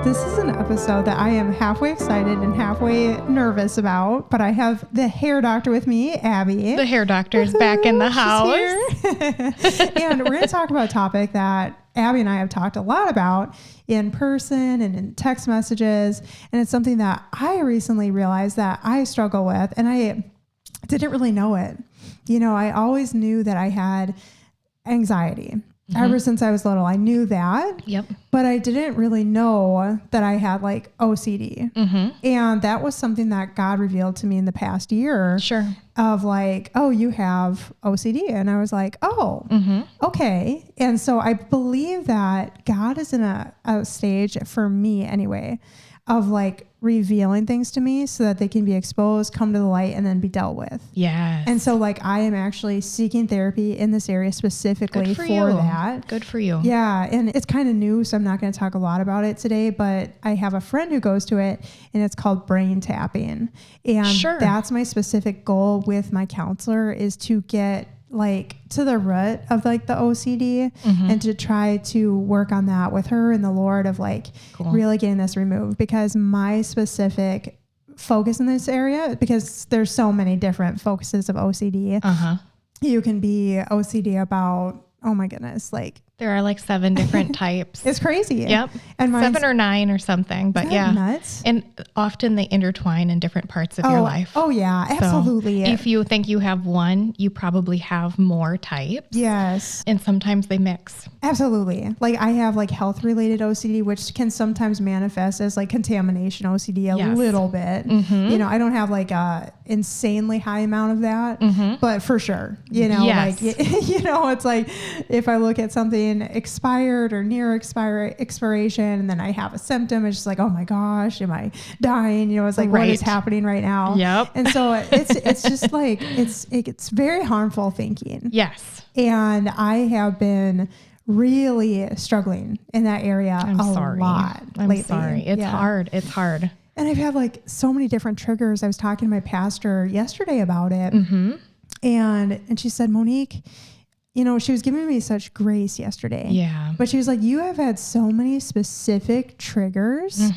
This is an episode that I am halfway excited and halfway nervous about, but I have the hair doctor with me, Abby. The hair doctor is back in the house. And we're going to talk about a topic that Abby and I have talked a lot about in person and in text messages. And it's something that I recently realized that I struggle with, and I didn't really know it. You know, I always knew that I had anxiety. Ever since I was little, I knew that. Yep. But I didn't really know that I had like OCD. And that was something that God revealed to me in the past year. Sure. Of like, oh, you have OCD. And I was like, oh, okay. And so I believe that God is in a stage, for me anyway, of like revealing things to me so that they can be exposed, come to the light, and then be dealt with. Yes. And so like I am actually seeking therapy in this area specifically for that. Good for you. Yeah. And it's kind of new, so I'm not going to talk a lot about it today, but I have a friend who goes to it, and it's called brain tapping. And that's my specific goal with my counselor, is to get like to the root of like the OCD and to try to work on that with her and the Lord of like really getting this removed, because my specific focus in this area, because there's so many different focuses of OCD. You can be OCD about, oh my goodness, like there are like 7 different types. It's crazy. Yep. And 7 or 9 or something, but yeah. Nuts? And often they intertwine in different parts of your life. Oh yeah, absolutely. So if you think you have one, you probably have more types. Yes. And sometimes they mix. Absolutely. Like I have like health related OCD, which can sometimes manifest as like contamination OCD a little bit. You know, I don't have like a insanely high amount of that, but for sure, you know, like, you know, it's like if I look at something expired or near expiration, and then I have a symptom, it's just like, oh my gosh, am I dying? You know, it's like, what is happening right now? Yep. And so it's just like, it's very harmful thinking. Yes. And I have been really struggling in that area lot lately. I'm sorry. It's hard. It's hard. And I've had like so many different triggers. I was talking to my pastor yesterday about it, and she said, Monique, you know, she was giving me such grace yesterday. Yeah. But she was like, you have had so many specific triggers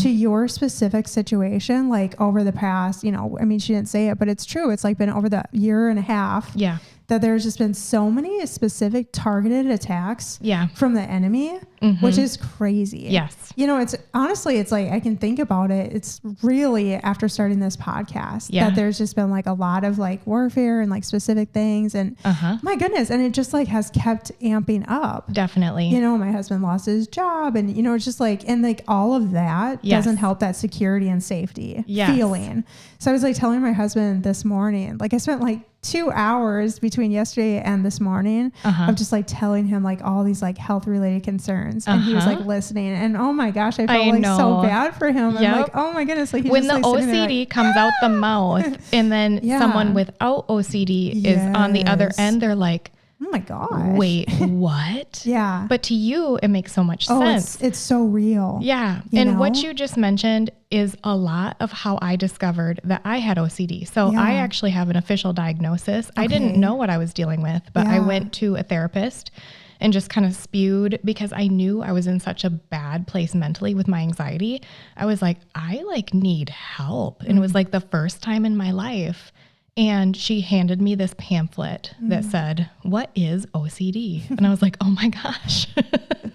to your specific situation, like over the past, you know, I mean, she didn't say it, but it's true. It's like been over the year and a half. Yeah. That there's just been so many specific targeted attacks from the enemy, which is crazy. Yes. You know, it's honestly, it's like, I can think about it. It's really after starting this podcast that there's just been like a lot of like warfare and like specific things, and my goodness. And it just like has kept amping up. Definitely. You know, my husband lost his job, and you know, it's just like, and like all of that doesn't help that security and safety feeling. So I was like telling my husband this morning, like I spent like 2 hours between yesterday and this morning of just like telling him like all these like health related concerns, and he was like listening, and oh my gosh, I felt like so bad for him. I'm like, oh my goodness, like when the OCD comes out the mouth, and then someone without OCD is on the other end, they're like, oh my God. Wait, what? But to you, it makes so much sense. It's so real. Yeah. And what you just mentioned is a lot of how I discovered that I had OCD. So I actually have an official diagnosis. I didn't know what I was dealing with, but I went to a therapist and just kind of spewed, because I knew I was in such a bad place mentally with my anxiety. I was like, I like need help. And it was like the first time in my life. And she handed me this pamphlet that said, what is OCD? And I was like, oh my gosh,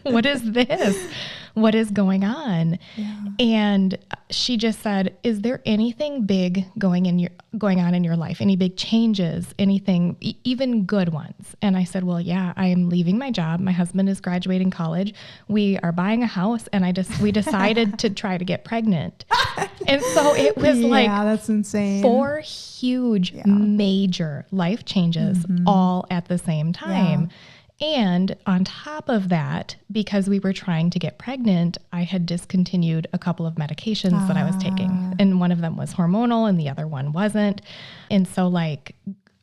what is this? What is going on? And she just said, is there anything big going on in your life? Any big changes, anything, even good ones? And I said, well, yeah, I am leaving my job. My husband is graduating college. We are buying a house, and we decided to try to get pregnant. And so it was like, that's insane. 4 huge, major life changes all at the same time. And on top of that, because we were trying to get pregnant, I had discontinued a couple of medications that I was taking. And one of them was hormonal and the other one wasn't. And so like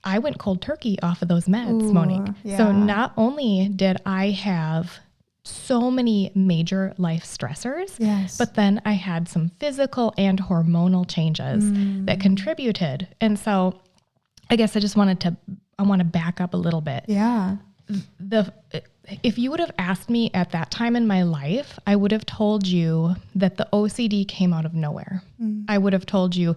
I went cold turkey off of those meds, Monique. So not only did I have so many major life stressors, but then I had some physical and hormonal changes that contributed. And so I guess I want to back up a little bit. if you would have asked me at that time in my life, I would have told you that the OCD came out of nowhere. I would have told you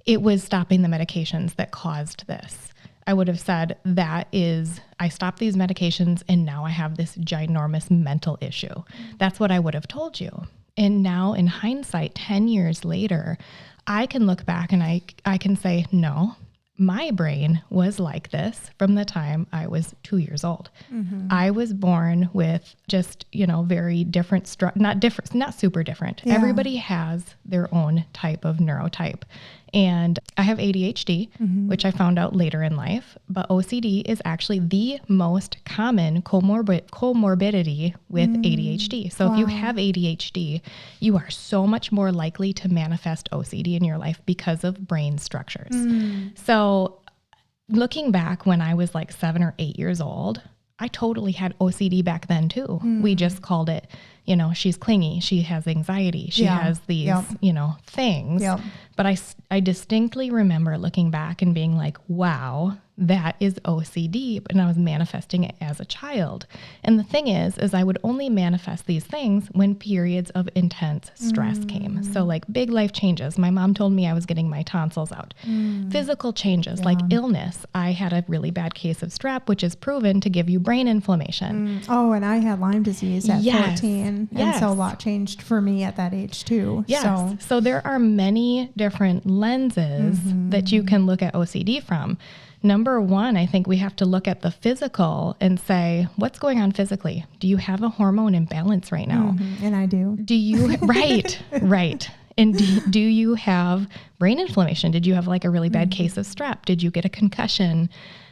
it was stopping the medications that caused this. I would have said I stopped these medications and now I have this ginormous mental issue. That's what I would have told you. And now in hindsight, 10 years later, I can look back and I can say, no, my brain was like this from the time I was 2 years old. I was born with just, very different, not super different. Yeah. Everybody has their own type of neurotype. And I have ADHD, which I found out later in life, but OCD is actually the most common comorbidity with ADHD. So if you have ADHD, you are so much more likely to manifest OCD in your life because of brain structures. So looking back when I was like 7 or 8 years old, I totally had OCD back then too. We just called it, she's clingy, she has anxiety, she has these, things. Yep. But I distinctly remember looking back and being like, wow, that is OCD. And I was manifesting it as a child. And the thing is I would only manifest these things when periods of intense stress came. So like big life changes. My mom told me I was getting my tonsils out. Physical changes like illness. I had a really bad case of strep, which is proven to give you brain inflammation. Oh, and I had Lyme disease at 14. And so a lot changed for me at that age too. Yes. So there are many different lenses that you can look at OCD from. Number one, I think we have to look at the physical and say, what's going on physically? Do you have a hormone imbalance right now? And I do. Do you, right. And do you have brain inflammation? Did you have like a really bad case of strep? Did you get a concussion?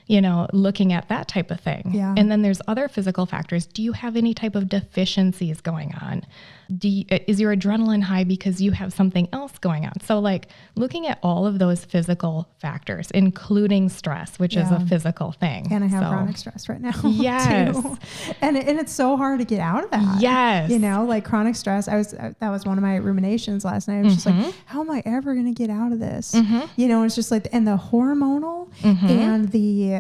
Looking at that type of thing. Yeah. And then there's other physical factors. Do you have any type of deficiencies going on? Is your adrenaline high because you have something else going on? So like looking at all of those physical factors, including stress, which is a physical thing. And I have chronic stress right now. Yes. Too. And it's so hard to get out of that. Yes. Like chronic stress. That was one of my ruminations last night. I was just like, how am I ever going to get out of this? It's just like, and the hormonal and the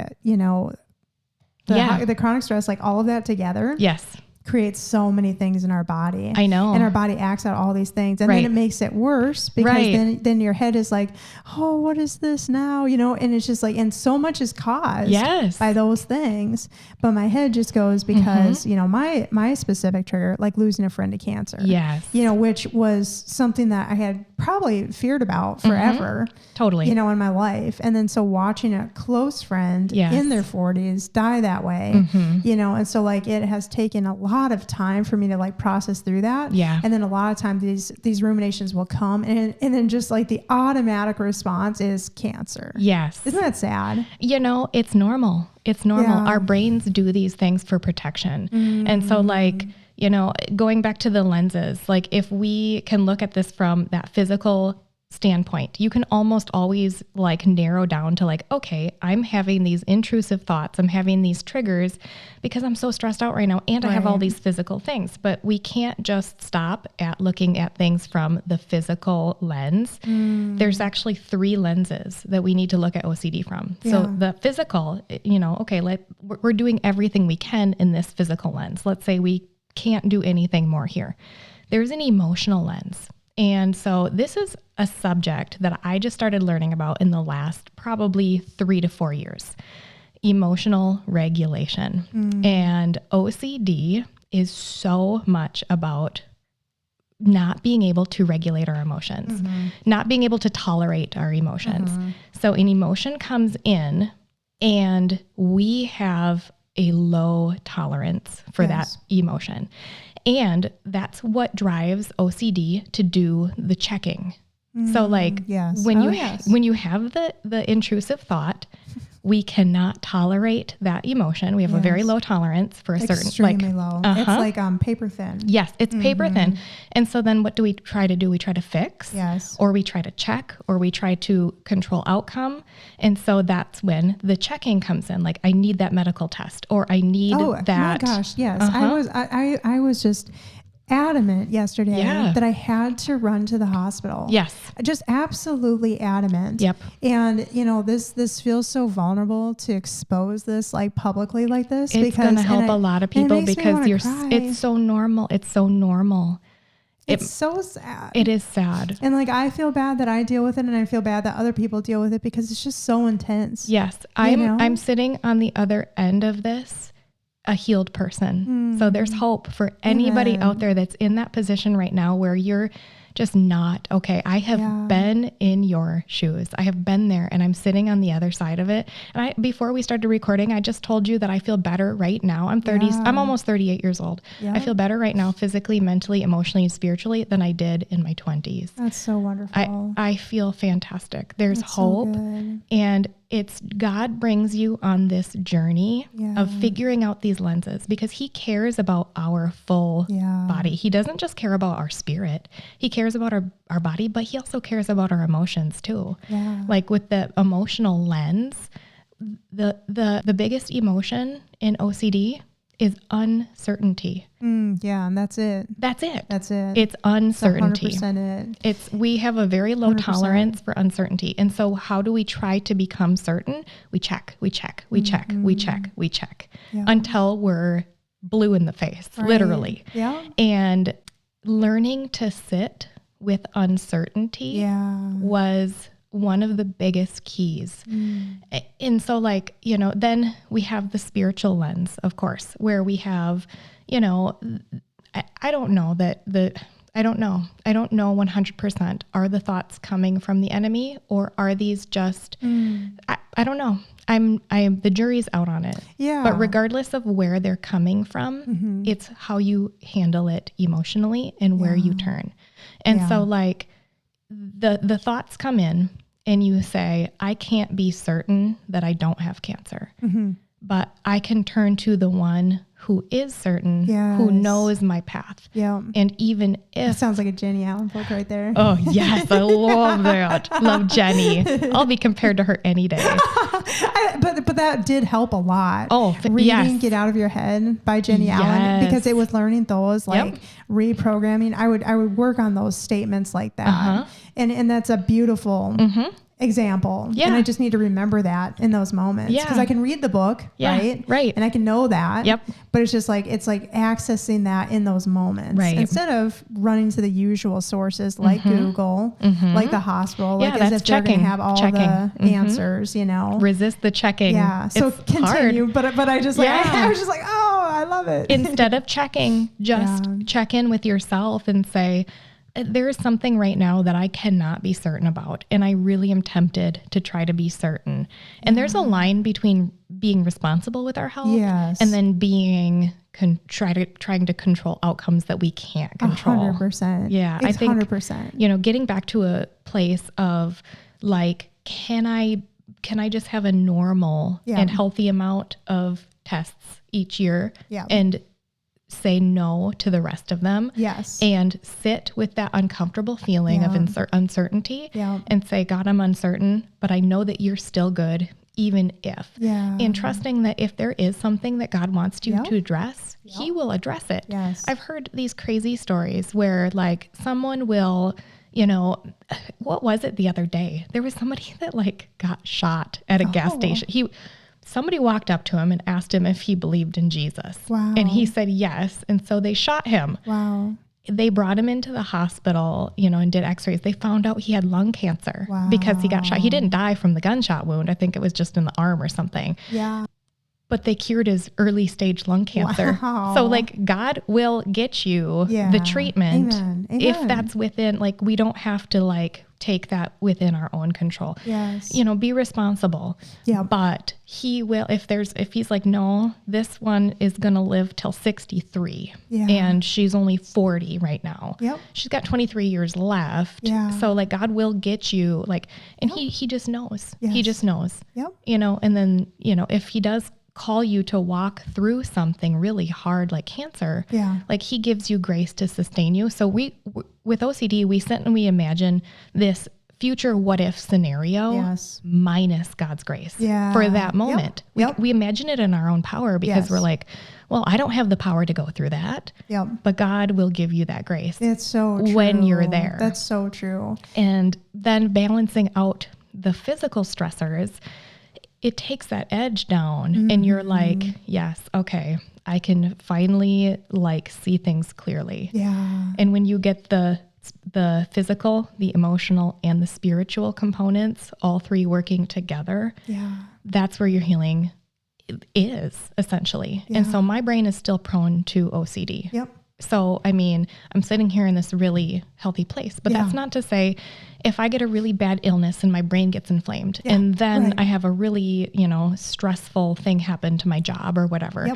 chronic stress, like all of that together. Yes. Creates so many things in our body. I know. And our body acts out all these things. And then it makes it worse because then your head is like, oh, what is this now? And it's just like, and so much is caused by those things. But my head just goes because, my specific trigger, like losing a friend to cancer. Yes. Which was something that I had probably feared about forever. Totally. In my life. And then so watching a close friend in their 40s die that way, and so like it has taken a lot of time for me to like process through that. Yeah. And then a lot of times these ruminations will come and then just like the automatic response is cancer. Yes. Isn't that sad? It's normal. It's normal. Yeah. Our brains do these things for protection. And so like, going back to the lenses, like if we can look at this from that physical standpoint, you can almost always like narrow down to like, okay, I'm having these intrusive thoughts. I'm having these triggers because I'm so stressed out right now. And I have all these physical things, but we can't just stop at looking at things from the physical lens. There's actually 3 lenses that we need to look at OCD from. Yeah. So the physical, okay, we're doing everything we can in this physical lens. Let's say we can't do anything more here. There's an emotional lens. And so this is a subject that I just started learning about in the last probably 3 to 4 years, emotional regulation. And OCD is so much about not being able to regulate our emotions, not being able to tolerate our emotions. So an emotion comes in and we have a low tolerance for that emotion. And that's what drives OCD to do the checking. So like when you have the intrusive thought, we cannot tolerate that emotion. We have a very low tolerance for a certain, extremely low. It's like paper thin. Yes, it's paper thin. And so then what do we try to do? We try to fix, or we try to check, or we try to control outcome. And so that's when the checking comes in. Like I need that medical test, or I need that. Oh my gosh, yes. I was just adamant yesterday that I had to run to the hospital. Yes. Just absolutely adamant. Yep. And you know, this feels so vulnerable to expose this like publicly like this. It's going to help a lot of people because it's so normal. It's so normal. It's so sad. It is sad. And like, I feel bad that I deal with it, and I feel bad that other people deal with it because it's just so intense. Yes. I'm sitting on the other end of this, a healed person. So there's hope for anybody out there that's in that position right now where you're just not okay. I have been in your shoes. I have been there, and I'm sitting on the other side of it. And before we started recording, I just told you that I feel better right now. I'm almost 38 years old. Yeah. I feel better right now, physically, mentally, emotionally, and spiritually than I did in my 20s. That's so wonderful. I feel fantastic. There's hope, and it's God brings you on this journey of figuring out these lenses because he cares about our full body. He doesn't just care about our spirit. He cares about our body, but he also cares about our emotions too. Yeah. Like with the emotional lens, the biggest emotion in OCD is uncertainty. And that's it. That's it. It's uncertainty. It's 100% it. We have a very low 100%. Tolerance for uncertainty. And so how do we try to become certain? We check until we're blue in the face, literally. Yeah. And learning to sit with uncertainty was one of the biggest keys. And so like, you know, then we have the spiritual lens, of course, where we have, you know, I don't know 100%. Are the thoughts coming from the enemy, or are these just, I don't know. The jury's out on it. Yeah. But regardless of where they're coming from, it's how you handle it emotionally and where you turn. And so like the thoughts come in and you say, I can't be certain that I don't have cancer, but I can turn to the one who is certain, who knows my path. Yeah. And even if... That sounds like a Jenny Allen book right there. Oh, yes. I love that. Love Jenny. I'll be compared to her any day. But that did help a lot. Oh, reading Get Out of Your Head by Jenny Allen, because it was learning those, like reprogramming. I would work on those statements like that. And that's a beautiful... example. Yeah. And I just need to remember that in those moments. Yeah. Because I can read the book, right? Right. And I can know that. Yep. But it's just like, it's like accessing that in those moments. Right. Instead of running to the usual sources like Google, like the hospital, like as if they're going to have all the answers, you know. Resist the checking. Yeah. So it's continue. Hard. But I just like, I was just like, oh, I love it. Instead of checking, just check in with yourself and say, there is something right now that I cannot be certain about, and I really am tempted to try to be certain. And there's a line between being responsible with our health and then being trying to control outcomes that we can't control. 100%. Yeah, I think 100%. You know, getting back to a place of like, can I just have a normal and healthy amount of tests each year and say no to the rest of them. Yes. And sit with that uncomfortable feeling of uncertainty and say, God, I'm uncertain, but I know that you're still good, even if. Yeah. And trusting that if there is something that God wants you to address, he will address it. Yes. I've heard these crazy stories where like someone will, you know, what was it the other day? There was somebody that like got shot at a gas station. Somebody walked up to him and asked him if he believed in Jesus. Wow. And he said yes. And so they shot him. Wow. They brought him into the hospital, you know, and did x-rays. They found out he had lung cancer because he got shot. He didn't die from the gunshot wound. I think it was just in the arm or something. Yeah. But they cured his early stage lung cancer. Wow. So like God will get you the treatment. Amen. If that's within, like, we don't have to like take that within our own control. Yes. You know, be responsible. Yeah. But he will, if he's like, no, this one is going to live till 63 and she's only 40 right now. Yep. She's got 23 years left. Yeah. So like God will get you like, and he just knows, he just knows, you know, and then, you know, if he does call you to walk through something really hard like cancer, like he gives you grace to sustain you. So with OCD, we sit and we imagine this future what if scenario minus God's grace for that moment. We imagine it in our own power because we're like, well, I don't have the power to go through that, but God will give you that grace. It's so true. When you're there. That's so true. And then balancing out the physical stressors, it takes that edge down and you're like, yes, okay, I can finally like see things clearly. Yeah. And when you get the physical, the emotional, and the spiritual components, all three working together, that's where your healing is essentially. And so my brain is still prone to OCD. So, I mean, I'm sitting here in this really healthy place, but that's not to say if I get a really bad illness and my brain gets inflamed and then I have a really, stressful thing happen to my job or whatever.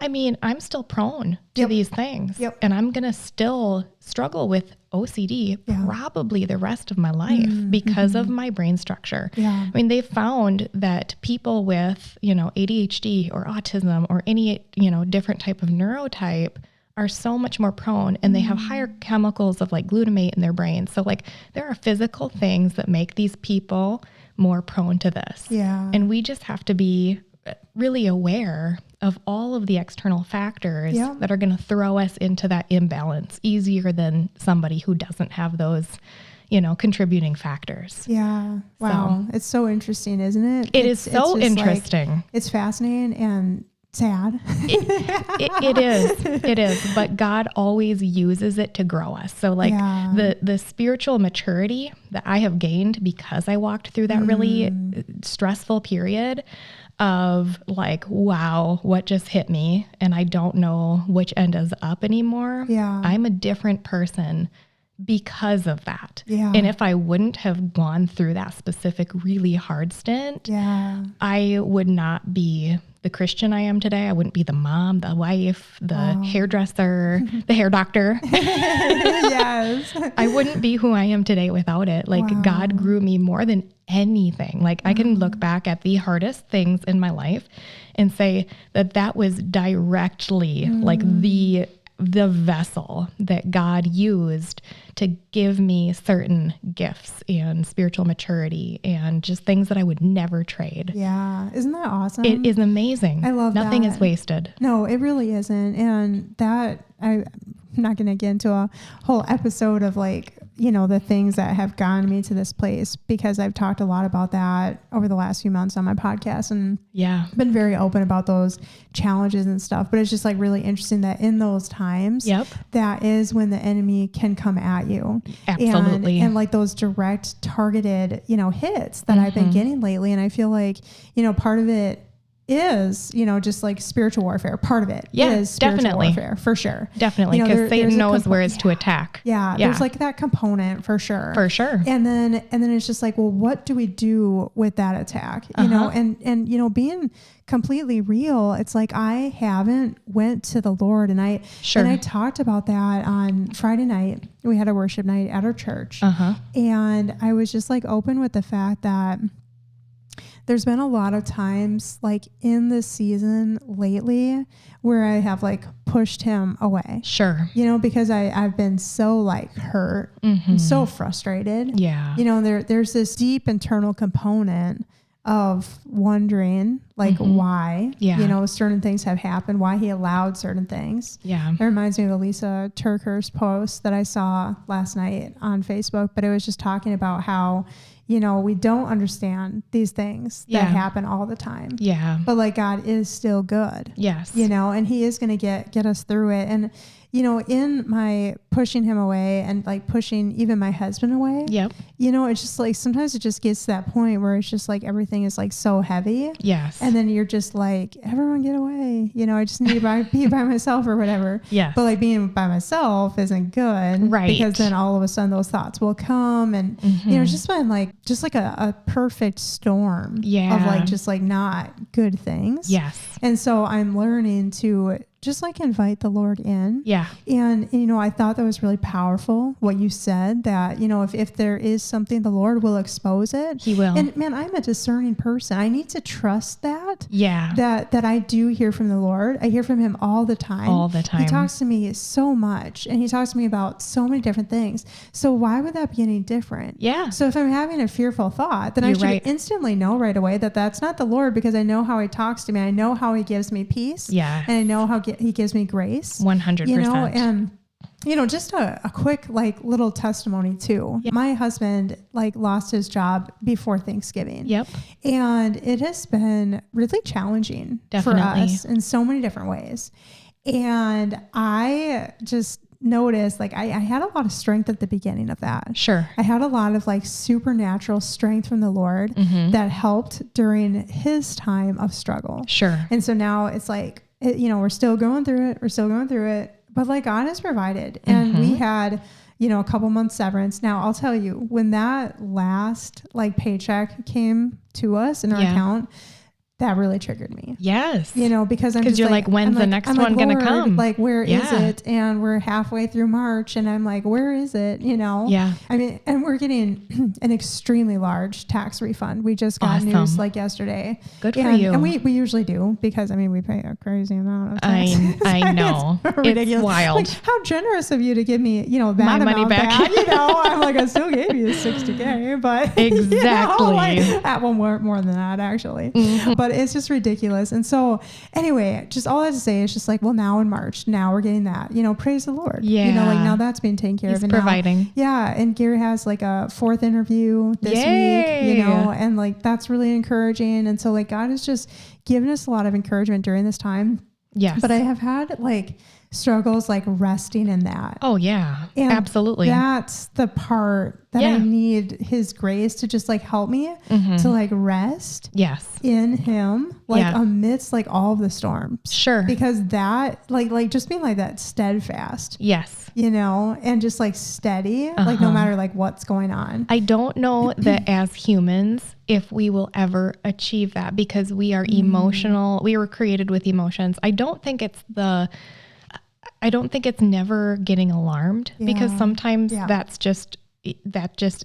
I mean, I'm still prone to these things and I'm going to still struggle with OCD probably the rest of my life because of my brain structure. I mean, they've found that people with, ADHD or autism or any, different type of neurotype are so much more prone and they have higher chemicals of like glutamate in their brain. So like there are physical things that make these people more prone to this. And we just have to be really aware of all of the external factors that are going to throw us into that imbalance easier than somebody who doesn't have those, contributing factors. Yeah. Wow. So, it's so interesting, isn't it? It is so interesting. Like, it's fascinating and sad. It is, but God always uses it to grow us. So like the spiritual maturity that I have gained because I walked through that really stressful period of like, wow, what just hit me? And I don't know which end is up anymore. I'm a different person because of that. And if I wouldn't have gone through that specific really hard stint, I would not be the Christian I am today. I wouldn't be the mom, the wife, the hairdresser, the hair doctor. I wouldn't be who I am today without it. Like God grew me more than anything. Like I can look back at the hardest things in my life and say that was directly like the vessel that God used to give me certain gifts and spiritual maturity and just things that I would never trade. Isn't that awesome? It is amazing. I love Nothing that. is wasted. No, it really isn't. And that I'm not going to get into a whole episode of like, the things that have gotten me to this place because I've talked a lot about that over the last few months on my podcast and been very open about those challenges and stuff. But it's just like really interesting that in those times, that is when the enemy can come at you. Absolutely. And like those direct targeted, hits that I've been getting lately. And I feel like, part of it is, just like spiritual warfare. Part of it is spiritual warfare for sure. Definitely. Because Satan knows where it's to attack. There's like that component for sure. And then it's just like, well, what do we do with that attack? And being completely real, it's like, I haven't went to the Lord and I talked about that on Friday night. We had a worship night at our church and I was just like open with the fact that there's been a lot of times like in this season lately where I have like pushed him away. Because I've been so like hurt, so frustrated. There's this deep internal component of wondering like why, certain things have happened, why he allowed certain things. It reminds me of Elisa Turker's post that I saw last night on Facebook, but it was just talking about how, we don't understand these things that happen all the time. But like God is still good. And he is going to get us through it. And, in my pushing him away and like pushing even my husband away, it's just like, sometimes it just gets to that point where it's just like, everything is like so heavy. And then you're just like, everyone get away. I just need to be by myself or whatever. But like being by myself isn't good. Because then all of a sudden those thoughts will come and, it's just been like, just like a perfect storm of like, just like not good things. And so I'm learning to just like invite the Lord in. Yeah. And, you know, I thought that was really powerful what you said, that, you know, if there is something, the Lord will expose it. He will. And man, I'm a discerning person. I need to trust that. Yeah. That I do hear from the Lord. I hear from him all the time. All the time. He talks to me so much, and he talks to me about so many different things. So why would that be any different? Yeah. So if I'm having a fearful thought, then I should instantly know right away that that's not the Lord, because I know how he talks to me. I know how he gives me peace. Yeah. And I know how he gives me grace. 100%. You know, and you know, just a quick like little testimony too. Yep. My husband like lost his job before Thanksgiving. Yep. And it has been really challenging for us in so many different ways. And I just noticed like I had a lot of strength at the beginning of that. Sure. I had a lot of like supernatural strength from the Lord that helped during his time of struggle. Sure. And so now it's like, you know, we're still going through it. But like God has provided, and we had, you know, a couple months severance. Now I'll tell you, when that last like paycheck came to us in our account, that really triggered me. Yes. You know, because you're like, when's the next one going to come? Like, where is it? And we're halfway through March, and I'm like, where is it? You know? Yeah. I mean, and we're getting an extremely large tax refund. We just got news like yesterday. Good for you. And we usually do, because I mean, we pay a crazy amount of taxes. I know. It's ridiculous. Wild. Like, how generous of you to give me, you know, that my money back. You know, I'm like, I still gave you $60K, but exactly. You know, like, that one more than that actually. But it's just ridiculous. And so anyway, just all I have to say is just like, well, now in March, now we're getting that, you know, praise the Lord. Yeah. You know, like now that's being taken care of. And providing. Now, yeah. And Gary has like a 4th interview this week, you know, and like, that's really encouraging. And so like, God has just given us a lot of encouragement during this time. Yes. But I have had like struggles like resting in that. Oh yeah, and absolutely. That's the part that I need his grace to just like help me to like rest. Yes. In him, like amidst like all of the storms. Sure. Because that like just being like that steadfast. Yes. You know, and just like steady, like no matter like what's going on. I don't know that as humans, if we will ever achieve that, because we are emotional. We were created with emotions. I don't think it's never getting alarmed, because sometimes that just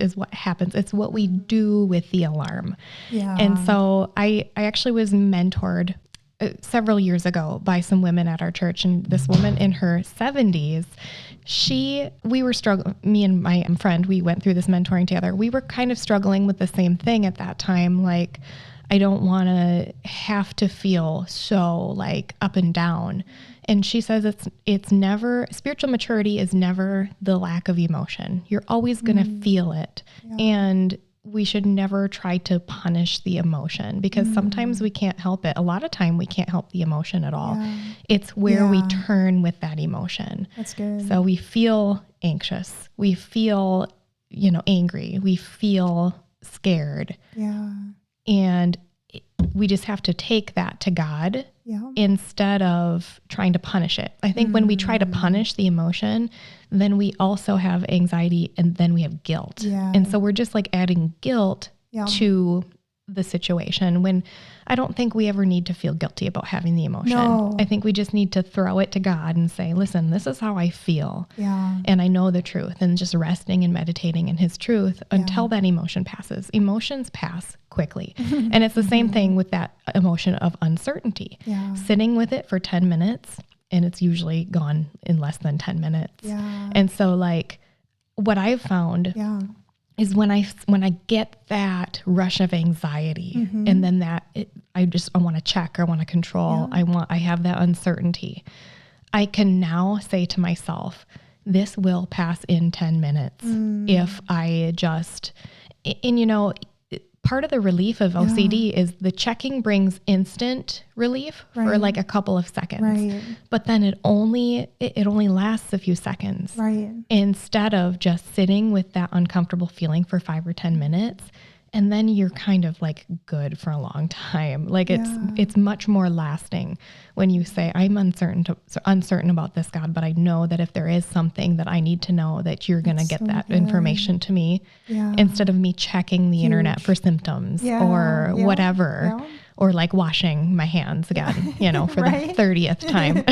is what happens. It's what we do with the alarm. Yeah. And so I actually was mentored several years ago by some women at our church, and this woman in her 70s, we were struggling, me and my friend, we went through this mentoring together. We were kind of struggling with the same thing at that time. Like, I don't want to have to feel so like up and down. And she says it's never, spiritual maturity is never the lack of emotion. You're always going to feel it. Yeah. And we should never try to punish the emotion, because sometimes we can't help it. A lot of time we can't help the emotion at all. Yeah. It's where we turn with that emotion. That's good. So we feel anxious. We feel, you know, angry. We feel scared. Yeah. And we just have to take that to God instead of trying to punish it. I think when we try to punish the emotion, then we also have anxiety, and then we have guilt. Yeah. And so we're just like adding guilt to the situation, when I don't think we ever need to feel guilty about having the emotion. No. I think we just need to throw it to God and say, listen, this is how I feel. Yeah. And I know the truth, and just resting and meditating in his truth until that emotion passes. Emotions pass quickly. And it's the same thing with that emotion of uncertainty. Yeah. Sitting with it for 10 minutes, and it's usually gone in less than 10 minutes. Yeah. And so like what I've found is when I get that rush of anxiety, and then I want to check, I want to control, I have that uncertainty, I can now say to myself, this will pass in 10 minutes if I just, and you know, part of the relief of OCD is the checking brings instant relief for like a couple of seconds. Right. But then it only lasts a few seconds. Right. Instead of just sitting with that uncomfortable feeling for 5 or 10 minutes. And then you're kind of like good for a long time. Like it's much more lasting when you say, I'm uncertain about this, God, but I know that if there is something that I need to know, that you're going to get that information to me instead of me checking the internet for symptoms or whatever. Yeah. or like washing my hands again, you know, for the 30th time.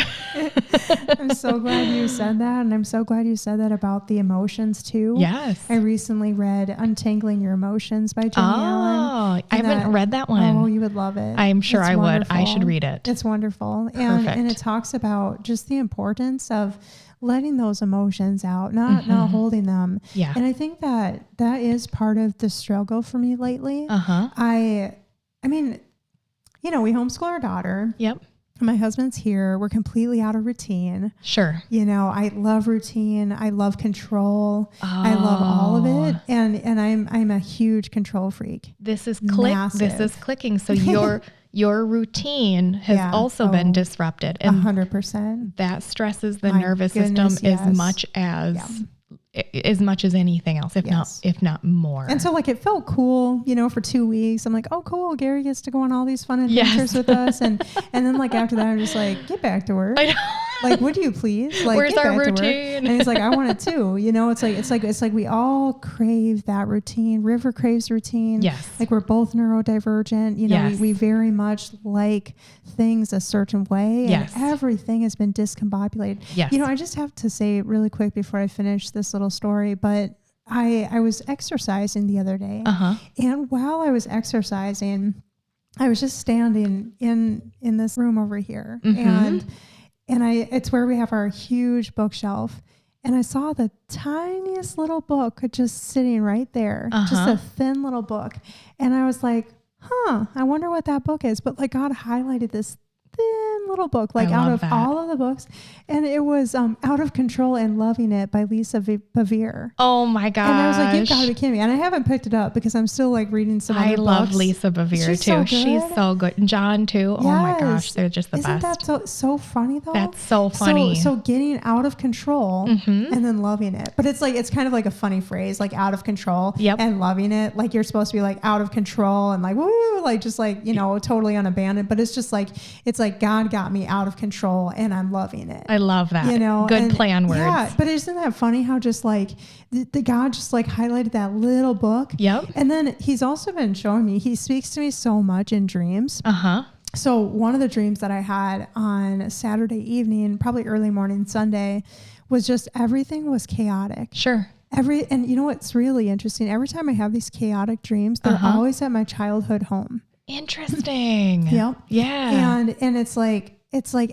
I'm so glad you said that. And I'm so glad you said that about the emotions too. Yes. I recently read Untangling Your Emotions by Jenny Allen. I haven't read that one. Oh, you would love it. I'm sure I would. I should read it. It's wonderful. And it talks about just the importance of letting those emotions out, not holding them. Yeah. And I think that is part of the struggle for me lately. I mean, you know, we homeschool our daughter. Yep. My husband's here. We're completely out of routine. Sure. You know, I love routine. I love control. I love all of it. And I'm a huge control freak. This is clicking. So your routine has also been disrupted. And 100%. That stresses the nervous system as much as anything else, if not more. And so like it felt cool, you know, for 2 weeks. I'm like, oh, cool. Gary gets to go on all these fun adventures with us. And then like after that, I'm just like, get back to work. I know. Like, would you please? Like, where's our routine? And he's like, I want it too. You know, it's like we all crave that routine. River craves routine. Yes. Like we're both neurodivergent. You know, we very much like things a certain way. Yes. And everything has been discombobulated. Yes. You know, I just have to say really quick before I finish this little story, but I was exercising the other day. And while I was exercising, I was just standing in this room over here. And it's where we have our huge bookshelf. And I saw the tiniest little book just sitting right there, just a thin little book. And I was like, I wonder what that book is. But like God highlighted this thin little book, like out of all of the books. And it was Out of Control and Loving It by Lisa Bevere. Oh my gosh. And I was like, you've got to be kidding me. And I haven't picked it up because I'm still like reading some other books. I love Lisa Bevere too. She's so good. And John too. Yes. Oh my gosh. They're just the best. Isn't that so funny though? That's so funny. So getting out of control and then loving it. But it's kind of like a funny phrase, like out of control and loving it. Like you're supposed to be like out of control and like, woo, like just like, you know, totally unabandoned. But it's just like, it's like God got me out of control and I'm loving it. I love that. You know, good play on words. Yeah, but isn't that funny how just like the God just like highlighted that little book. Yep. And then he's also been showing me, he speaks to me so much in dreams. So one of the dreams that I had on Saturday evening, probably early morning Sunday, was just everything was chaotic. Sure. And you know what's really interesting? Every time I have these chaotic dreams, they're always at my childhood home. Interesting. Yep. Yeah. And it's like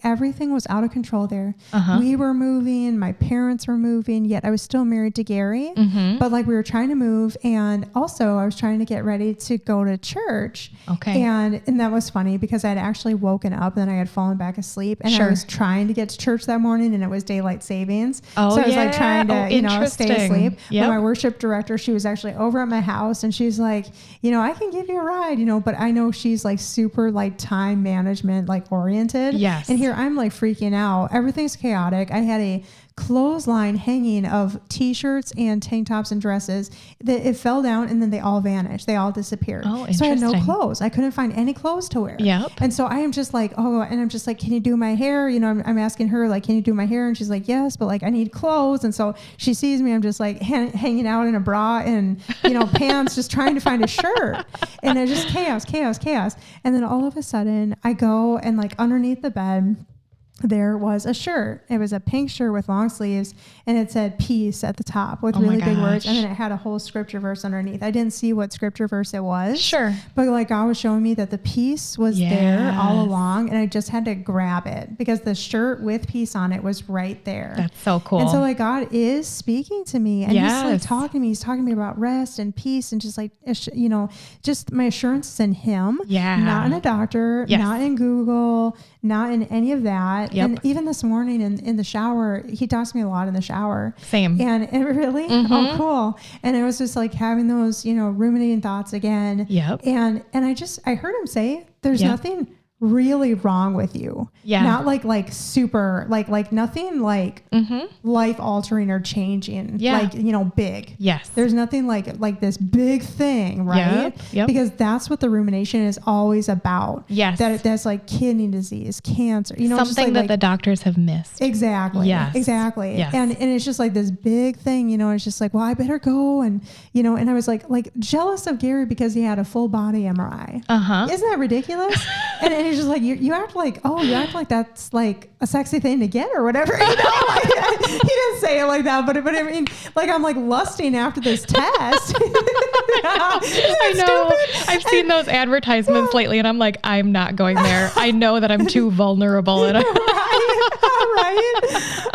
everything was out of control there. We were moving, my parents were moving, yet I was still married to Gary. But like we were trying to move, and also I was trying to get ready to go to church. Okay. And that was funny because I had actually woken up and then I had fallen back asleep, and I was trying to get to church that morning, and it was daylight savings. So I was like trying to stay asleep. But my worship director, she was actually over at my house, and she's like, you know, I can give you a ride, you know, but I know she's like super like time management, like oriented. Yes. And here I'm like freaking out. Everything's chaotic. I had a clothesline hanging of t-shirts and tank tops and dresses that it fell down and then they all vanished. They all disappeared. Oh, so I had no clothes. I couldn't find any clothes to wear. Yep. And so I am just like, and I'm just like, can you do my hair? You know, I'm asking her like, can you do my hair? And she's like, yes, but like I need clothes. And so she sees me, I'm just like hanging out in a bra and, you know, pants, just trying to find a shirt. And it's just chaos. And then all of a sudden I go and like underneath the bed, there was a shirt. It was a pink shirt with long sleeves, and it said peace at the top with really big words. And then it had a whole scripture verse underneath. I didn't see what scripture verse it was. Sure. But like God was showing me that the peace was there all along, and I just had to grab it because the shirt with peace on it was right there. That's so cool. And so like God is speaking to me, and he's like talking to me. He's talking to me about rest and peace and just like, you know, just my assurance is in him. Yeah. Not in a doctor, not in Google, not in any of that. Yep. And even this morning in the shower, he talks to me a lot in the shower. Same. And it really, oh, cool. And it was just like having those, you know, ruminating thoughts again. Yep. And I heard him say, there's nothing really wrong with you. Yeah. Not like super, like nothing like life altering or changing, like, big. Yes. There's nothing like this big thing, right? Yep. Because that's what the rumination is always about. Yes. That's like kidney disease, cancer, something that the doctors have missed. Exactly. Yes. Exactly. Yes. And it's just like this big thing, it's just like, well, I better go. And, and I was like jealous of Gary because he had a full body MRI. Isn't that ridiculous? and it's just like, you act like, you act like that's like a sexy thing to get or whatever. Like, he didn't say it like that, but I mean, like, I'm like lusting after this test. I know. Stupid? I've seen those advertisements lately and I'm like, I'm not going there. I know that I'm too vulnerable. And right?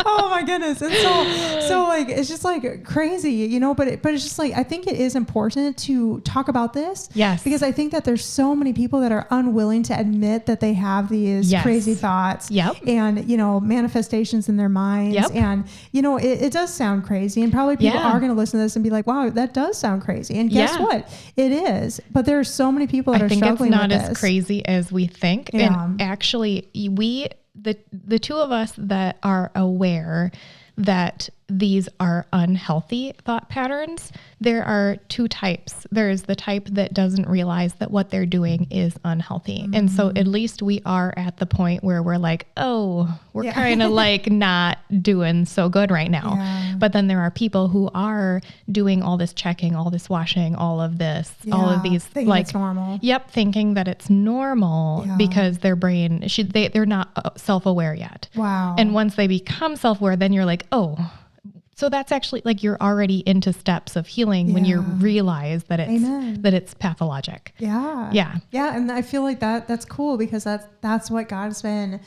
Oh my goodness. And so like, it's just like crazy, but it's just like, I think it is important to talk about this. Yes. Because I think that there's so many people that are unwilling to admit that they have these crazy thoughts and, manifestations in their minds. And, it does sound crazy and probably people are going to listen to this and be like, wow, that does sound crazy. And guess what? It is. But there are so many people that are struggling with this. I think it's not as crazy as we think. Yeah. And actually the two of us that are aware that these are unhealthy thought patterns, there are two types. There's the type that doesn't realize that what they're doing is unhealthy. And so at least we are at the point where we're like, we're kind of like not doing so good right now. Yeah. But then there are people who are doing all this checking, all this washing, all of this, all of these thinking it's normal. Yep. Thinking that it's normal because their brain, they're not self-aware yet. Wow. And once they become self-aware, then you're like, so that's actually like you're already into steps of healing when you realize that it's pathologic. Yeah. Yeah. Yeah. And I feel like that's cool because that's what God's been,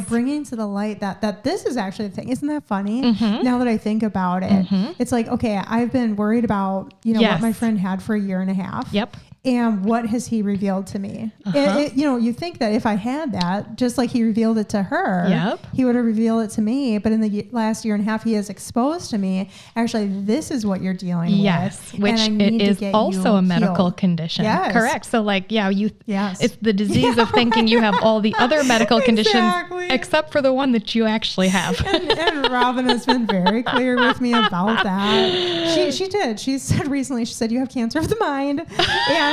bringing to the light that this is actually the thing. Isn't that funny? Now that I think about it, it's like, okay, I've been worried about, what my friend had for a year and a half. Yep. And what has he revealed to me? You think that if I had that, just like he revealed it to her, he would have revealed it to me. But in the last year and a half, he has exposed to me, actually, this is what you're dealing with. Yes, which it is also a medical condition. Yes. Correct. So like, it's the disease of thinking you have all the other medical conditions except for the one that you actually have. and Robin has been very clear with me about that. She did. She said recently, you have cancer of the mind. And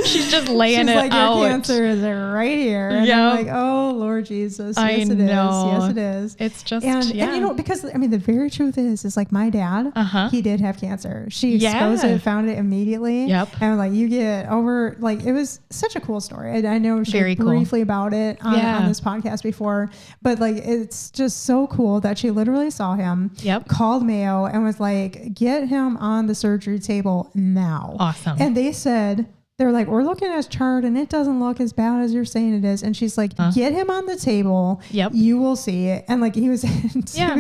she's just laying it like, out. Your cancer is right here. And I'm like, oh, Lord Jesus. Yes, it is. Yes, it is. It's just, and because I mean, the very truth is like my dad, he did have cancer. She exposed it, found it immediately. Yep. And like, you get over, like, it was such a cool story. I know she shared briefly about it on this podcast before, but like, it's just so cool that she literally saw him, called Mayo and was like, get him on the surgery table now. Awesome. And they said, they're like, we're looking at his chart and it doesn't look as bad as you're saying it is. And she's like, get him on the table. Yep. You will see it. And like, he was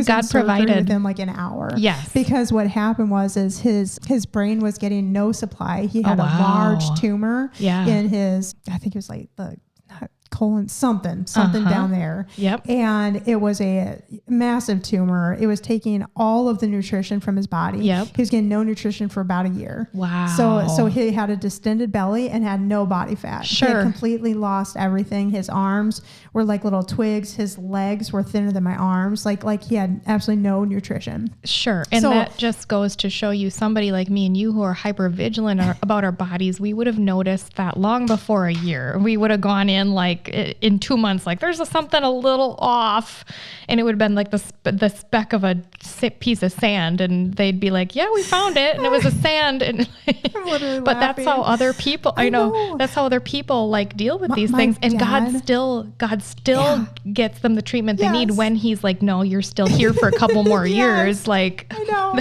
God provided within like an hour. Yes. Because what happened was his brain was getting no supply. He had a large tumor in his, I think it was like the colon, something down there. Yep. And it was a massive tumor. It was taking all of the nutrition from his body. Yep. He was getting no nutrition for about a year. Wow. So he had a distended belly and had no body fat. Sure. He had completely lost everything. His arms were like little twigs. His legs were thinner than my arms. Like he had absolutely no nutrition. Sure. And that just goes to show you, somebody like me and you who are hyper vigilant about our bodies, we would have noticed that long before a year. We would have gone in like in 2 months, like there's something a little off, and it would have been like the speck of a piece of sand, and they'd be like, yeah, we found it, and it was a sand. And but that's how other people, I know that's how other people like deal with these things. And God still gets them the treatment they need when he's like, no, you're still here for a couple more years. Like, I know.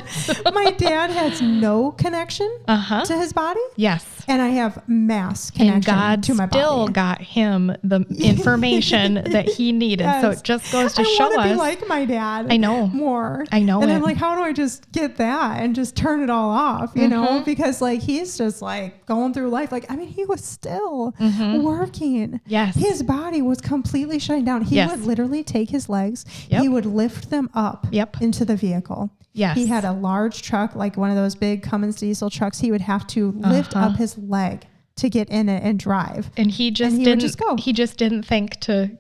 My dad has no connection to his body. Yes. And I have mass connection to my body. And God still got him the information that he needed. So it just goes to show us. I want to be like my dad. I know. More. I know. And I'm like, how do I just get that and just turn it all off, you know? Because like, he's just like going through life. Like, I mean, he was still working. Yes. His body was completely shutting down. He would literally take his legs. He would lift them up into the vehicle. Yes. He had a large truck, like one of those big Cummins diesel trucks. He would have to lift up his leg to get in it and drive. And he would just go. He just didn't think to,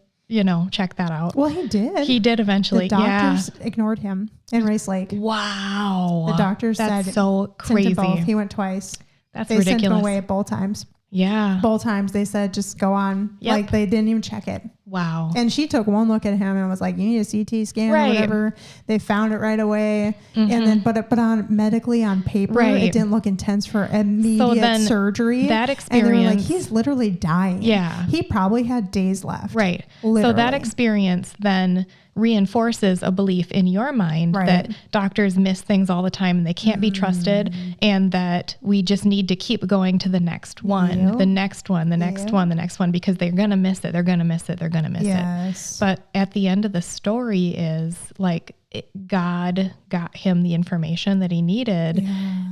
check that out. Well, he did. He did eventually. The doctors ignored him in Rice Lake. Wow. The doctors That's said so crazy. Both. He went twice. That's ridiculous. They sent him away both times. Yeah. Both times they said, just go on. Yep. Like they didn't even check it. Wow. And she took one look at him and was like, you need a CT scan or whatever. They found it right away. Mm-hmm. And then, but on medically on paper, it didn't look intense for immediate surgery. That experience. And they were like, he's literally dying. Yeah. He probably had days left. Right. Literally. So that experience then reinforces a belief in your mind that doctors miss things all the time and they can't be trusted, and that we just need to keep going to the next one, the next one, the next one, the next one, because they're going to miss it. They're going to miss it. They're going to miss it. But at the end of the story is like, God got him the information that he needed,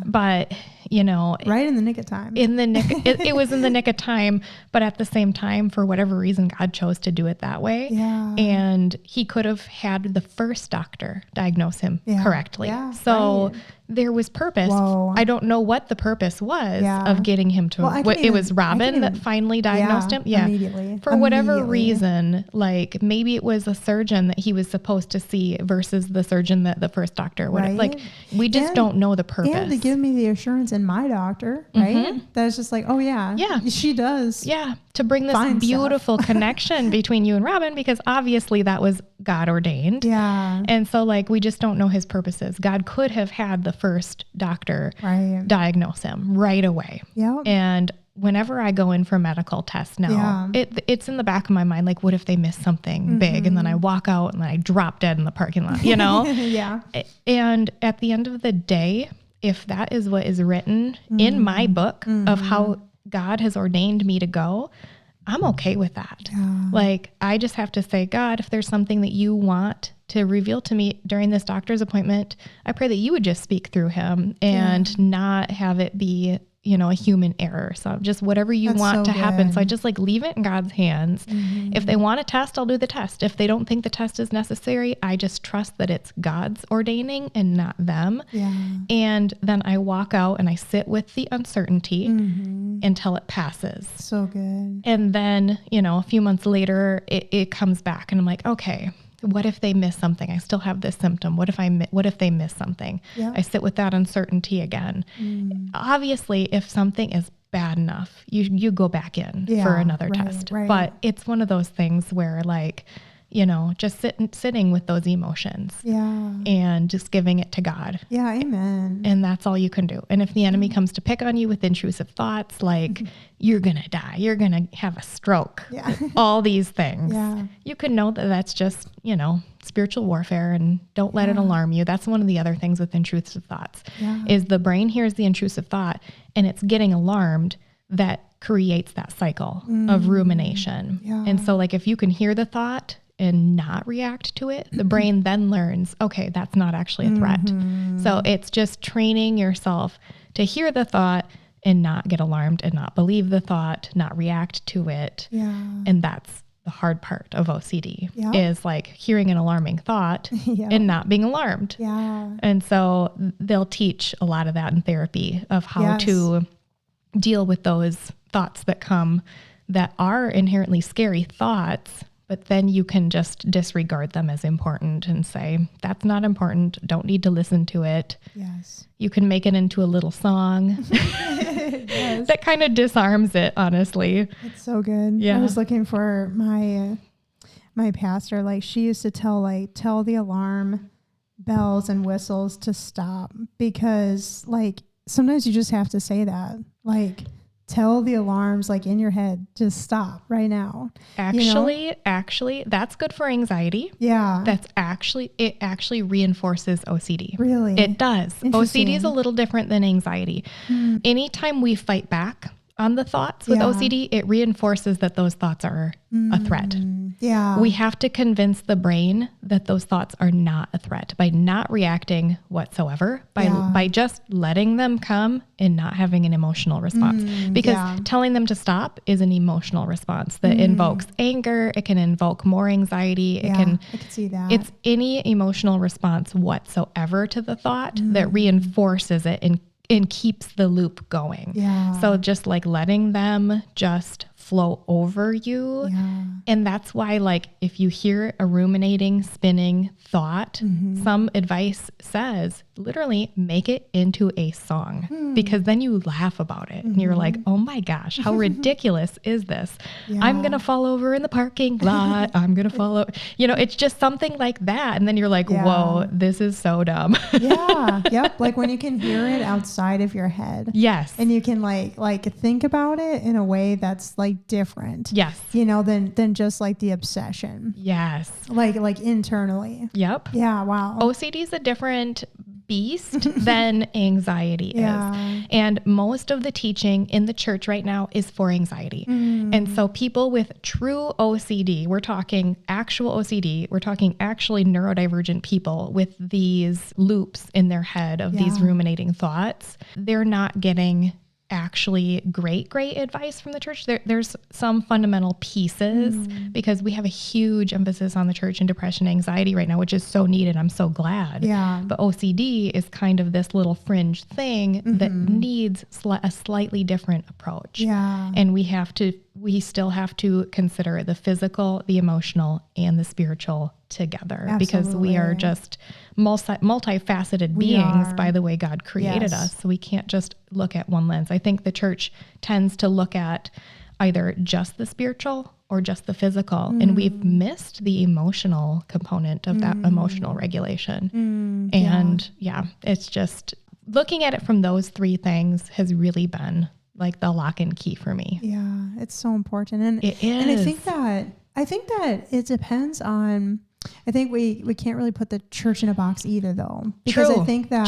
but right in the nick of time. It was in the nick of time, but at the same time, for whatever reason, God chose to do it that way. Yeah. And he could have had the first doctor diagnose him correctly. Yeah, so there was purpose. Whoa. I don't know what the purpose was of getting him to, it was Robin that finally diagnosed him. Yeah. Immediately. For whatever reason, like maybe it was a surgeon that he was supposed to see versus the surgeon that the first doctor would have. Like, we just don't know the purpose. And to give me the assurance in my doctor, right? That's just like, oh yeah, she does. Yeah. To bring this beautiful connection between you and Robin, because obviously that was God ordained. Yeah. And so like, we just don't know his purposes. God could have had the first doctor diagnose him right away. Yeah. And whenever I go in for medical tests now, it's in the back of my mind, like, what if they miss something big? And then I walk out and then I drop dead in the parking lot, Yeah. And at the end of the day, if that is what is written in my book of how God has ordained me to go, I'm okay with that. Yeah. Like, I just have to say, God, if there's something that you want to reveal to me during this doctor's appointment, I pray that you would just speak through him and not have it be, a human error. So just whatever you want to happen. So I just like leave it in God's hands. If they want a test, I'll do the test. If they don't think the test is necessary, I just trust that it's God's ordaining and not them. Yeah. And then I walk out and I sit with the uncertainty until it passes. So good. And then, a few months later, it comes back and I'm like, okay, what if they miss something? I still have this symptom. What if they miss something? Yeah. I sit with that uncertainty again. Obviously, if something is bad enough, you go back in for another test. Right. But it's one of those things where like, just sitting with those emotions and just giving it to God. Yeah. Amen. And that's all you can do. And if the enemy comes to pick on you with intrusive thoughts, like you're going to die, you're going to have a stroke, all these things, you can know that that's just, spiritual warfare, and don't let it alarm you. That's one of the other things with intrusive thoughts is the brain hears the intrusive thought and it's getting alarmed. That creates that cycle of rumination. Yeah. And so like, if you can hear the thought and not react to it, the brain then learns, okay, that's not actually a threat. So it's just training yourself to hear the thought and not get alarmed and not believe the thought, not react to it. Yeah. And that's the hard part of OCD is like hearing an alarming thought and not being alarmed. Yeah. And so they'll teach a lot of that in therapy of how to deal with those thoughts that come that are inherently scary thoughts, but then you can just disregard them as important and say, that's not important. Don't need to listen to it. Yes. You can make it into a little song that kind of disarms it, honestly. It's so good. Yeah. I was looking for my pastor, like she used to tell the alarm bells and whistles to stop, because like sometimes you just have to say that, like, tell the alarms like in your head, just stop right now. Actually, that's good for anxiety. Yeah. It actually reinforces OCD. Really? It does. OCD is a little different than anxiety. Anytime we fight back on the thoughts with OCD, it reinforces that those thoughts are a threat. Yeah. We have to convince the brain that those thoughts are not a threat by not reacting whatsoever, by just letting them come and not having an emotional response. Because telling them to stop is an emotional response that invokes anger. It can invoke more anxiety. I can see that. It's any emotional response whatsoever to the thought that reinforces it and keeps the loop going. Yeah. So just like letting them just flow over you. Yeah. And that's why, like, if you hear a ruminating, spinning thought, some advice says literally make it into a song, because then you laugh about it and you're like, oh my gosh, how ridiculous is this? Yeah. I'm going to fall over in the parking lot. I'm going to follow, it's just something like that. And then you're like, whoa, this is so dumb. Yeah. Yep. Like when you can hear it outside of your head. Yes. And you can like think about it in a way that's like different. Yes. Than just like the obsession. Yes. Like internally. Yep. Yeah. Wow. OCD is a different beast than anxiety is. And most of the teaching in the church right now is for anxiety. And so people with true OCD, we're talking actual OCD, we're talking actually neurodivergent people with these loops in their head of these ruminating thoughts, they're not getting actually great advice from the church. There's some fundamental pieces because we have a huge emphasis on the church and depression, anxiety right now, which is so needed. I'm so glad. Yeah. But OCD is kind of this little fringe thing that needs a slightly different approach. Yeah. And we still have to consider the physical, the emotional, and the spiritual together. Absolutely. Because we are just multifaceted beings by the way God created us. So we can't just look at one lens. I think the church tends to look at either just the spiritual or just the physical. And we've missed the emotional component of that emotional regulation. And it's just looking at it from those three things has really been like the lock and key for me. Yeah, it's so important. And it is. And I think that it depends on, I think we can't really put the church in a box either though. Because I think that,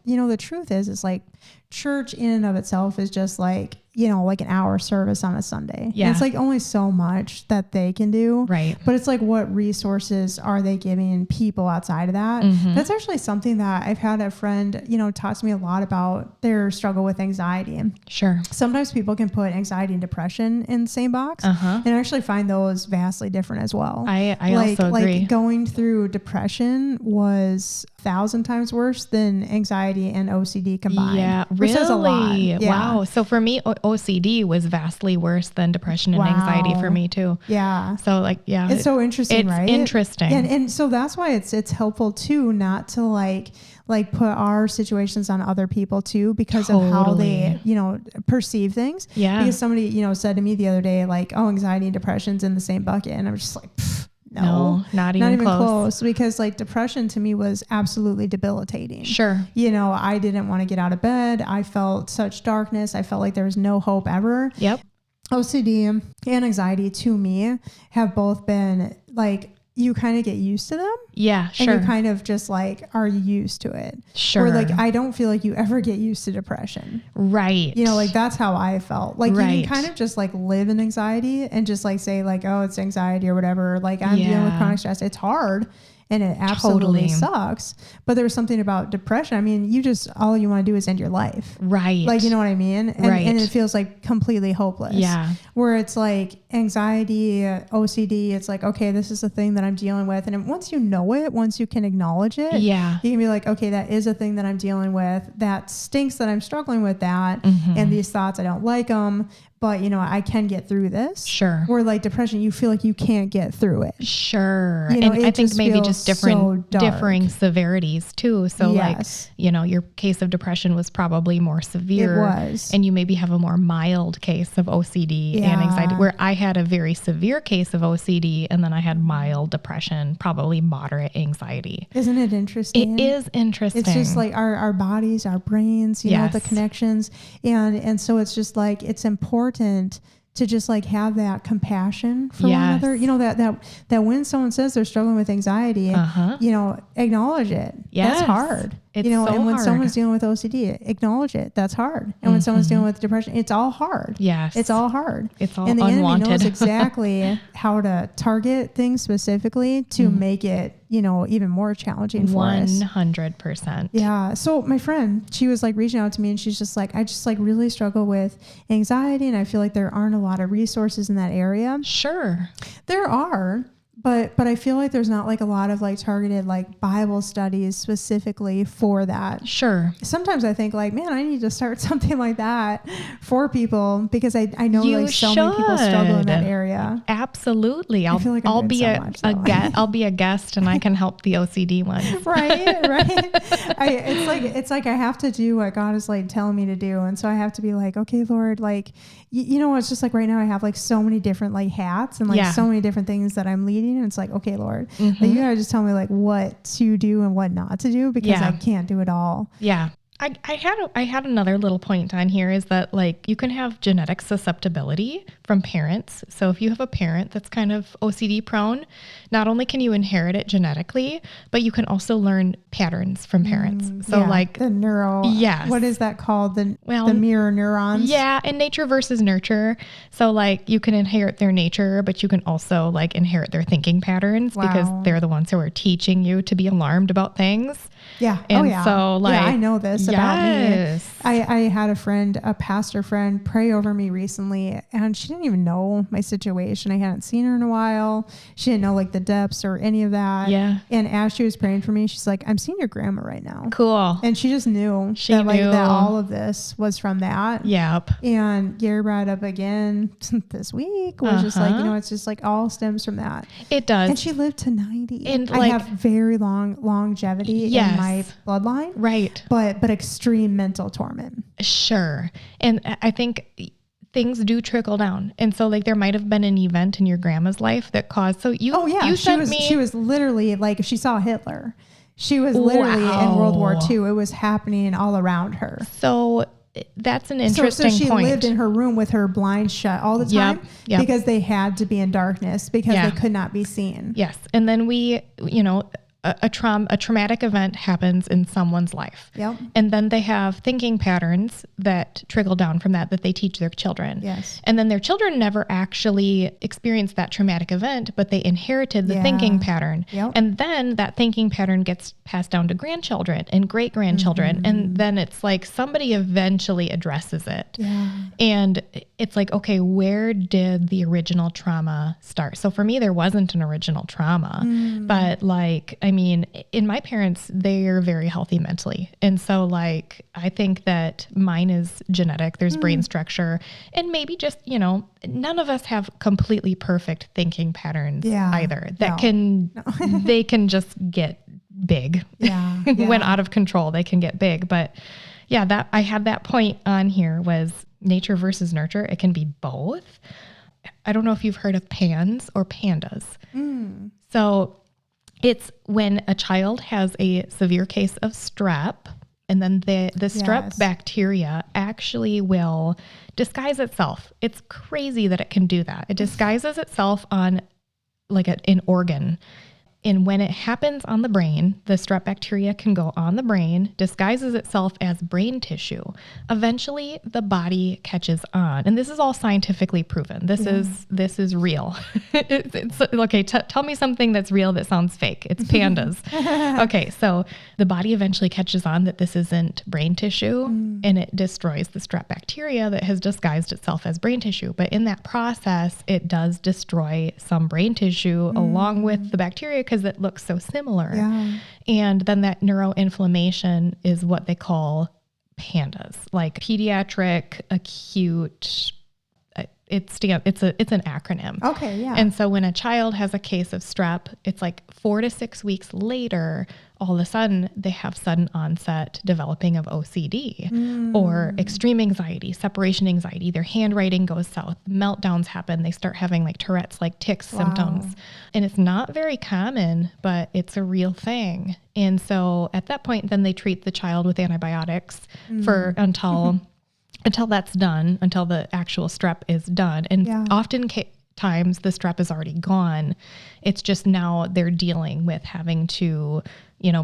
the truth is like church in and of itself is just like, like an hour service on a Sunday. Yeah. And it's like only so much that they can do. Right. But it's like, what resources are they giving people outside of that? That's actually something that I've had a friend, talk to me a lot about their struggle with anxiety. Sure. Sometimes people can put anxiety and depression in the same box. And I actually find those vastly different as well. I also agree. Like going through depression was 1,000 times worse than anxiety and OCD combined. Yeah, really? Which says a lot. Yeah. Wow. So for me, OCD was vastly worse than depression and anxiety for me too. Yeah. So it's so interesting, right? It's interesting. And so that's why it's helpful too, not to like put our situations on other people too, because of how they, perceive things. Yeah. Because somebody, said to me the other day, like, oh, anxiety and depression's in the same bucket. And I'm just like, no, not even close. Because like depression to me was absolutely debilitating. Sure. I didn't want to get out of bed. I felt such darkness. I felt like there was no hope ever. Yep. OCD and anxiety to me have both been like, you kind of get used to them. Yeah, sure. And you kind of just like are used to it. Sure. Or like, I don't feel like you ever get used to depression. Right. Like that's how I felt. Like you can kind of just like live in anxiety and just like say like, oh, it's anxiety or whatever. Like I'm dealing with chronic stress. It's hard. And it absolutely sucks. But there's something about depression. I mean, all you want to do is end your life. Right. Like, you know what I mean? And it feels like completely hopeless. Yeah. Where it's like anxiety, OCD, it's like, okay, this is the thing that I'm dealing with. And once you know it, once you can acknowledge it, you can be like, okay, that is a thing that I'm dealing with. That stinks that I'm struggling with that. And these thoughts, I don't like them. But, I can get through this. Sure. Or like depression, you feel like you can't get through it. Sure. And I think maybe just differing severities too. So your case of depression was probably more severe. It was. And you maybe have a more mild case of OCD and anxiety, where I had a very severe case of OCD and then I had mild depression, probably moderate anxiety. Isn't it interesting? It is interesting. It's just like our bodies, our brains, the connections. And so it's just like, it's important to just like have that compassion for one another. That when someone says they're struggling with anxiety, acknowledge it. Yes. That's hard. It's so and when someone's dealing with OCD, acknowledge it. That's hard. And when someone's dealing with depression, it's all hard. Yes. It's all hard. It's all unwanted. And the enemy knows exactly how to target things specifically to make it, even more challenging for us. 100%. Yeah. So my friend, she was like reaching out to me and she's just like, I just like really struggle with anxiety and I feel like there aren't a lot of resources in that area. Sure. There are. But I feel like there's not like a lot of like targeted like Bible studies specifically for that. Sure. Sometimes I think like, man, I need to start something like that for people, because I know like so many people struggle in that area. Absolutely. I'll be a guest and I can help the OCD one. Right. It's like I have to do what God is like telling me to do. And so I have to be like, okay, Lord, like, you know, it's just like right now I have like so many different like hats and like so many different things that I'm leading. And it's like, okay, Lord, like, you gotta just tell me like what to do and what not to do, because I can't do it all. Yeah. I had another little point on here is that like you can have genetic susceptibility from parents. So if you have a parent that's kind of OCD prone, not only can you inherit it genetically, but you can also learn patterns from parents. So like the what is that called? The mirror neurons. Yeah. And nature versus nurture. So like you can inherit their nature, but you can also like inherit their thinking patterns because they're the ones who are teaching you to be alarmed about things. Yeah. And so like, I know this about me. I had a pastor friend pray over me recently, and she didn't even know my situation. I hadn't seen her in a while. She didn't know like the depths or any of that. Yeah. And as she was praying for me, she's like, I'm seeing your grandma right now. Cool. And she just knew that all of this was from that. Yep. And Gary brought it up again this week, was just like, you know, it's just like all stems from that. It does. And she lived to 90. And I have very long longevity in my bloodline. Right. But extreme mental torment. Sure. And I think things do trickle down. And so like there might have been an event in your grandma's life that caused, so you she was literally like, she saw Hitler. She was literally in World War II. It was happening all around her. So that's an interesting point. So she lived in her room with her blinds shut all the time because they had to be in darkness because they could not be seen. Yes. And then a traumatic event happens in someone's life. Yep. And then they have thinking patterns that trickle down from that they teach their children. Yes. And then their children never actually experienced that traumatic event, but they inherited the thinking pattern. Yep. And then that thinking pattern gets passed down to grandchildren and great-grandchildren. Mm-hmm. And then it's like somebody eventually addresses it. Yeah. And it's like, okay, where did the original trauma start? So for me, there wasn't an original trauma, but like, I mean, in my parents, they're very healthy mentally. And so like, I think that mine is genetic. There's brain structure, and maybe just, none of us have completely perfect thinking patterns either they can just get big. When out of control, they can get big. But that I had that point on here was nature versus nurture. It can be both. I don't know if you've heard of PANS or pandas. So it's when a child has a severe case of strep, and then the strep bacteria actually will disguise itself. It's crazy that it can do that. It disguises itself on like an organ. And when it happens on the brain, the strep bacteria can go on the brain, disguises itself as brain tissue. Eventually, the body catches on. And this is all scientifically proven. This is real. It's okay, tell me something that's real that sounds fake. It's pandas. Okay, so the body eventually catches on that this isn't brain tissue, and it destroys the strep bacteria that has disguised itself as brain tissue. But in that process, it does destroy some brain tissue along with the bacteria, because it looks so similar. Yeah. And then that neuroinflammation is what they call pandas, like pediatric acute. It's an acronym. Okay. Yeah. And so when a child has a case of strep, it's like 4 to 6 weeks later, all of a sudden they have sudden onset developing of OCD or extreme anxiety, separation anxiety. Their handwriting goes south, meltdowns happen. They start having like Tourette's, like tics symptoms. And it's not very common, but it's a real thing. And so at that point, then they treat the child with antibiotics until that's done, until the actual strep is done. And often times the strep is already gone. It's just now they're dealing with having to,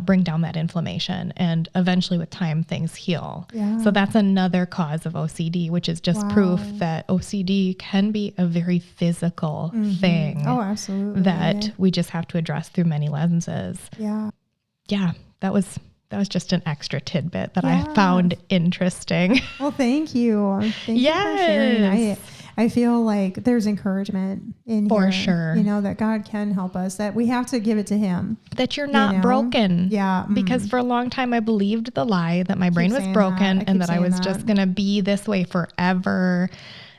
bring down that inflammation, and eventually with time things heal. Yeah. So that's another cause of OCD, which is just proof that OCD can be a very physical thing. Oh, absolutely. That we just have to address through many lenses. Yeah. Yeah. That was just an extra tidbit that I found interesting. Well, thank you. Thank you for sharing. I feel like there's encouragement in For here. sure. You know, that God can help us, that we have to give it to him. That you're not broken. Yeah. Because for a long time I believed the lie that my brain was broken and that I was just going to be this way forever.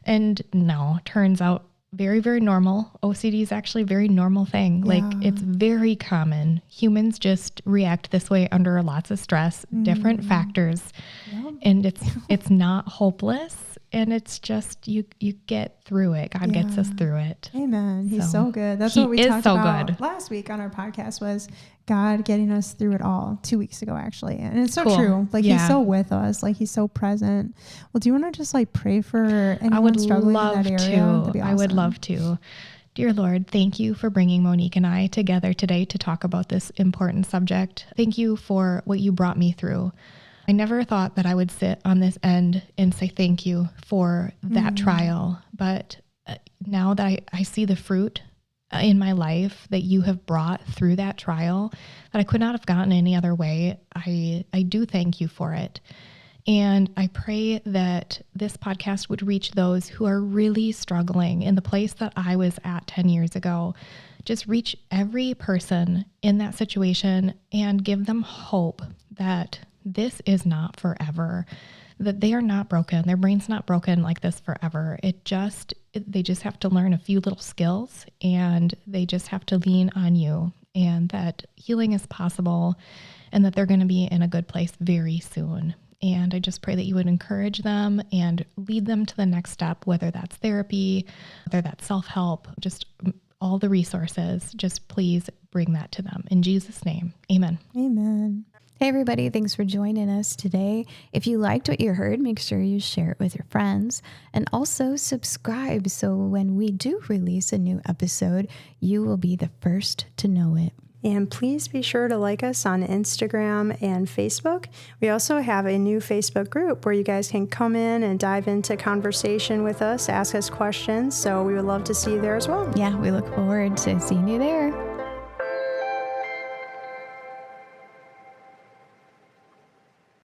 And no, turns out very, very normal. OCD is actually a very normal thing. Like it's very common. Humans just react this way under lots of stress, different factors. Yep. And it's not hopeless. And it's just, you get through it. God gets us through it. Amen. He's so good. That's what we talked about good. Last week on our podcast was God getting us through it all 2 weeks ago, actually. And it's so true. Like he's so with us. Like he's so present. Well, do you want to just like pray for anyone struggling in that area? That'd be awesome. I would love to. Dear Lord, thank you for bringing Monique and I together today to talk about this important subject. Thank you for what you brought me through. I never thought that I would sit on this end and say thank you for that trial. But now that I see the fruit in my life that you have brought through that trial that I could not have gotten any other way, I do thank you for it. And I pray that this podcast would reach those who are really struggling in the place that I was at 10 years ago. Just reach every person in that situation and give them hope that this is not forever, that they are not broken. Their brain's not broken like this forever. They just have to learn a few little skills and they just have to lean on you, and that healing is possible and that they're going to be in a good place very soon. And I just pray that you would encourage them and lead them to the next step, whether that's therapy, whether that's self-help, just all the resources. Just please bring that to them. In Jesus' name, amen. Amen. Hey everybody, thanks for joining us today. If you liked what you heard, make sure you share it with your friends and also subscribe so when we do release a new episode, you will be the first to know it. And please be sure to like us on Instagram and Facebook. We also have a new Facebook group where you guys can come in and dive into conversation with us, ask us questions. So we would love to see you there as well. Yeah, we look forward to seeing you there.